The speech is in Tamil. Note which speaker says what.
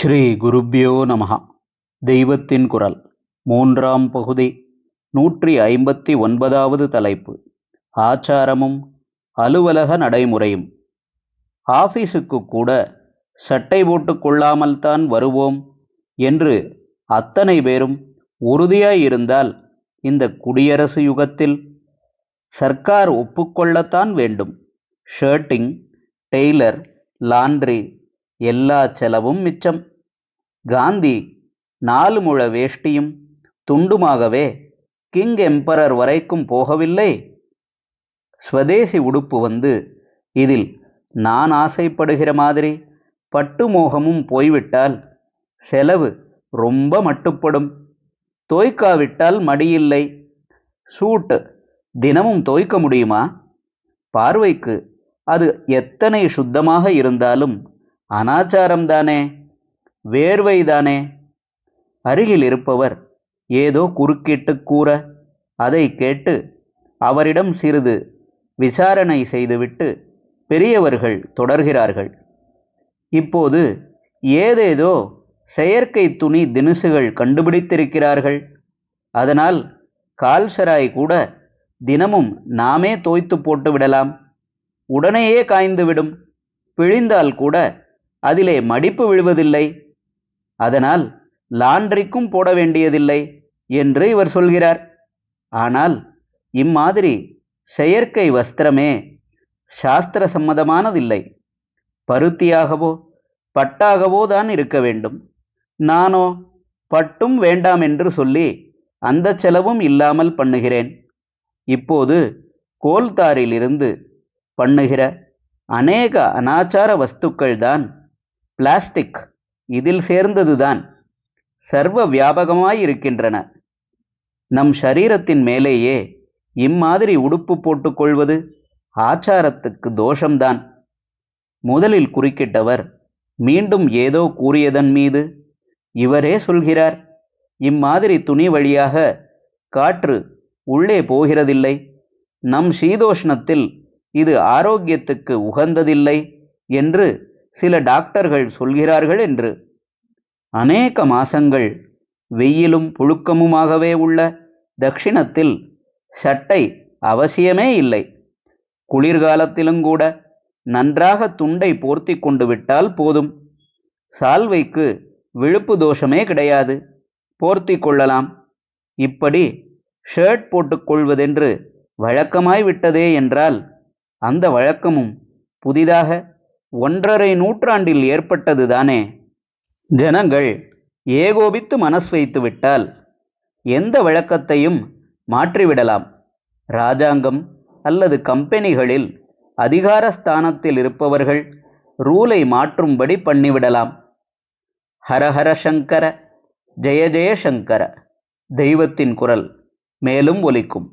Speaker 1: ஸ்ரீ குருப்யோ நமஹ. தெய்வத்தின் குரல் மூன்றாம் பகுதி 159வது தலைப்பு. ஆச்சாரமும் அலுவலக நடைமுறையும். ஆபீஸுக்கு கூட சட்டை போட்டு கொள்ளாமல்தான் வருவோம் என்று அத்தனை பேரும் உறுதியாயிருந்தால் இந்த குடியரசு யுகத்தில் சர்க்கார் ஒப்புக்கொள்ளத்தான் வேண்டும். ஷர்ட்டிங், டெய்லர், லாண்ட்ரி எல்லா செலவும் மிச்சம். காந்தி 4 முழ வேஷ்டியும் துண்டுமாகவே கிங் எம்பரர் வரைக்கும் போகவில்லை. ஸ்வதேசி உடுப்பு வந்து இதில் நான் ஆசைப்படுகிற மாதிரி பட்டு மோகமும் போய்விட்டால் செலவு ரொம்ப மட்டுப்படும். தோய்க்காவிட்டால் மடியில்லை. சூட்டு தினமும் தோய்க்க முடியுமா? பார்வைக்கு அது எத்தனை சுத்தமாக இருந்தாலும் அனாச்சாரம்தானே, வேர்வைதானே. அருகில் இருப்பவர் ஏதோ குறுக்கிட்டு கூற அதை கேட்டு அவரிடம் சிறிது விசாரணை செய்துவிட்டு பெரியவர்கள் தொடர்கிறார்கள். இப்போது ஏதேதோ செயற்கை துணி தினுசுகள் கண்டுபிடித்திருக்கிறார்கள். அதனால் கால்சராய் கூட தினமும் நாமே தோய்த்து போட்டு விடலாம். உடனேயே காய்ந்துவிடும். பிழிந்தால் கூட அதிலே மடிப்பு விழுவதில்லை. அதனால் லாண்ட்ரிக்கும் போட வேண்டியதில்லை என்று இவர் சொல்கிறார். ஆனால் இம்மாதிரி செயற்கை வஸ்திரமே சாஸ்திர சம்மதமானதில்லை. பருத்தியாகவோ பட்டாகவோ தான் இருக்க வேண்டும். நானோ பட்டும் வேண்டாம் என்று சொல்லி அந்த செலவும் இல்லாமல் பண்ணுகிறேன். இப்போது கோல்தாரிலிருந்து பண்ணுகிற அநேக அனாச்சார வஸ்துக்கள் தான் பிளாஸ்டிக் இதில் சேர்ந்ததுதான் சர்வ வியாபகமாயிருக்கின்றன. நம் சரீரத்தின் மேலேயே இம்மாதிரி உடுப்பு போட்டுக்கொள்வது ஆச்சாரத்துக்கு தோஷம்தான். முதலில் குறுக்கிட்டவர் மீண்டும் ஏதோ கூறியதன் மீது இவரே சொல்கிறார், இம்மாதிரி துணி வழியாக காற்று உள்ளே போகிறதில்லை. நம் சீதோஷ்ணத்தில் இது ஆரோக்கியத்துக்கு உகந்ததில்லை என்று சில டாக்டர்கள் சொல்கிறார்கள் என்று. அநேக மாசங்கள் வெயிலும் புழுக்கமுமாகவே உள்ள தட்சிணத்தில் சட்டை அவசியமே இல்லை. குளிர்காலத்திலுங்கூட நன்றாக துண்டை போர்த்தி கொண்டு விட்டால் போதும். சால்வைக்கு விழுப்பு தோஷமே கிடையாது, போர்த்தி கொள்ளலாம். இப்படி ஷர்ட் போட்டுக்கொள்வதென்று வழக்கமாய் விட்டதே என்றால் அந்த வழக்கமும் புதிதாக 1½ நூற்றாண்டில் ஏற்பட்டது தானே. ஜனங்கள் ஏகோபித்து மனஸ் வைத்து விட்டால் எந்த வழக்கத்தையும் மாற்றிவிடலாம். இராஜாங்கம் அல்லது கம்பெனிகளில் அதிகார ஸ்தானத்தில் இருப்பவர்கள் ரூலை மாற்றும்படி பண்ணிவிடலாம். ஹரஹர சங்கர, ஜெய ஜெய சங்கர. தெய்வத்தின் குரல் மேலும் ஒலிக்கும்.